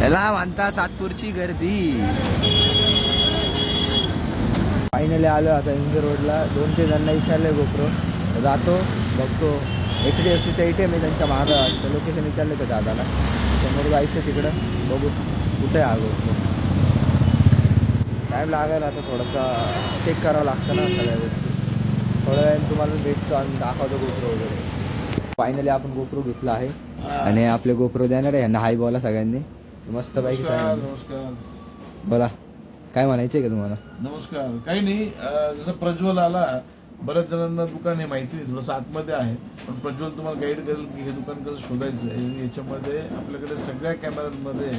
याला म्हणता सातपूरची गर्दी. फायनली आलो आता इंदूर रोडला. 2-3 जणांना विचारले गोप्रो, जातो बघतो. HDFCचा ATM आहे त्यांच्या महाराष्ट्र. लोकेशन विचारले तर दादाला, समोर जायचं तिकडं, बघू कुठे आहे गोप्रो. टाईम लागायला आता थोडासा, चेक करावं लागतं ना सगळ्या गोष्टी. थोड्या वेळाने तुम्हाला भेटतो आणि दाखवतो गोप्रो वगैरे. फायनली आपण गोप्रो घेतला आहे आणि आपले गोप्रो देणार आहे यांना. हाय बोला सगळ्यांनी मस्त पैकी. नमस्कार. बोला काय म्हणायचं का तुम्हाला? नमस्कार. काही नाही, जसं प्रज्वल आला, बऱ्याच जणांना दुकान हे माहिती नाही, थोडंसं आतमध्ये आहे, पण प्रज्वल तुम्हाला गाईड करेल की हे दुकान कसं शोधायचं आहे. याच्यामध्ये आपल्याकडे सगळ्या कॅमेऱ्यांमध्ये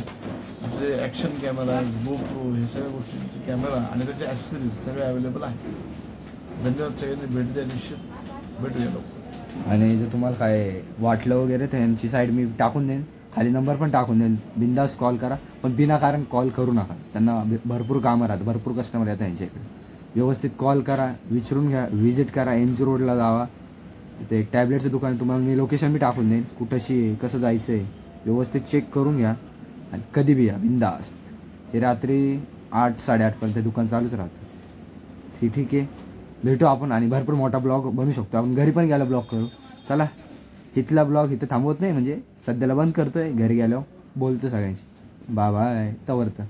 जसे ॲक्शन कॅमेरा, गोप्रो, हे सगळ्या गोष्टींचे कॅमेरा आणि त्याचे ॲक्सेसरीज सगळे अवेलेबल आहे. धन्यवाद सगळ्यांनी, भेट द्या, निश्चित भेटूया लवकर. आणि जर तुम्हाला काय वाटलं वगैरे तर यांची साईड मी टाकून देईन, खाली नंबर पण टाकून देईन. बिंदास कॉल करा, पण विनाकारण कॉल करू नका. त्यांना भरपूर कामं राहतात, भरपूर कस्टमर येतात यांच्याकडे. व्यवस्थित कॉल करा, विचारून घ्या, व्हिजिट करा. MG रोडला जावा, तिथे एक टॅबलेटचं दुकान, तुम्हाला मी लोकेशन बी टाकून देईन कुठंशी आहे, कसं जायचं आहे. व्यवस्थित चेक करून घ्या आणि कधी बी या बिंदास. हे रात्री 8-8:30पर्यंत दुकान चालूच राहतं. ठीक आहे, भेटू आपण आणि भरपूर मोठा ब्लॉग बनवू शकतो आपण. घरी पण गेला ब्लॉग करू. चला, इथला ब्लॉग इथं थांबवत नाही, म्हणजे सध्याला बंद करतोय. घरी गेल्यावर बोलतो सगळ्यांशी. बाय तवरतं.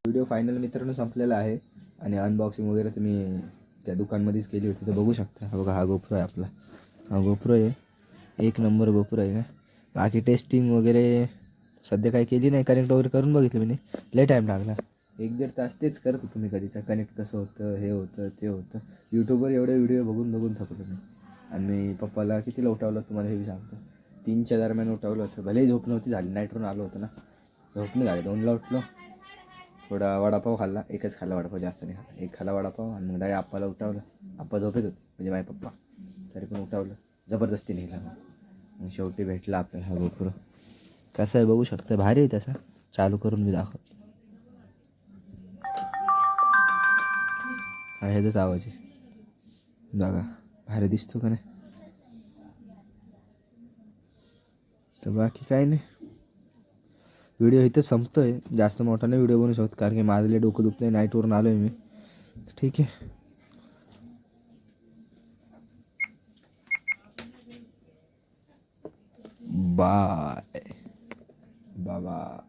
व्हिडिओ फायनल मित्रांनो संपलेला आहे आणि अनबॉक्सिंग वगैरे तुम्ही त्या दुकानमध्येच केली होती, तर बघू शकता. हा बघा, हा गोप्रो आहे आपला. हा गोप्रो आहे, 1 नंबर गोप्रो आहे. बाकी टेस्टिंग वगैरे सध्या काही केली नाही, कनेक्ट वगैरे करून बघितलं मी. लय टाईम लागला, 1-1.5 तास तेच करत होतो मी. कधीचा कनेक्ट कसं होतं, हे होतं ते होतं. यूट्यूबवर एवढे व्हिडिओ बघून थकलो मी. आणि पप्पाला कितीला उठवलं तुम्हाला हे सांगतो, 3च्या दरम्यान उठवलं होतं. भलेही झोप नव्हती झाली, नाईटवरून आलो होतो ना, झोप नाही झाली. 2ला उठलो, थोडा वडापाव खाल्ला, एकच खाल्ला वडापाव, जास्त नाही खाल्ला. एक खाल्ला वडापाव आणि मग डायरेक्ट आप्पाला उठवलं. आप्पा झोपेत होते, म्हणजे माझे पप्पा, तरी पण उठवलं, जबरदस्ती नेला. मग शेवटी भेटला आपल्याला हा गोप्रो. कसं आहे बघू शकता, भारी आहे तसा. चालू करून मी दाखवतो. हा ह्याचाच आवाज आहे, बघा भारी दिसतो का नाही. तर बाकी काही नाही, व्हिडिओ इथं संपतोय. जास्त मोठा नाही व्हिडिओ बनवू शकतो, कारण की माझं लय डोकं दुखतंय, नाईटवरून आलो आहे मी. ठीक आहे, बाय बाय.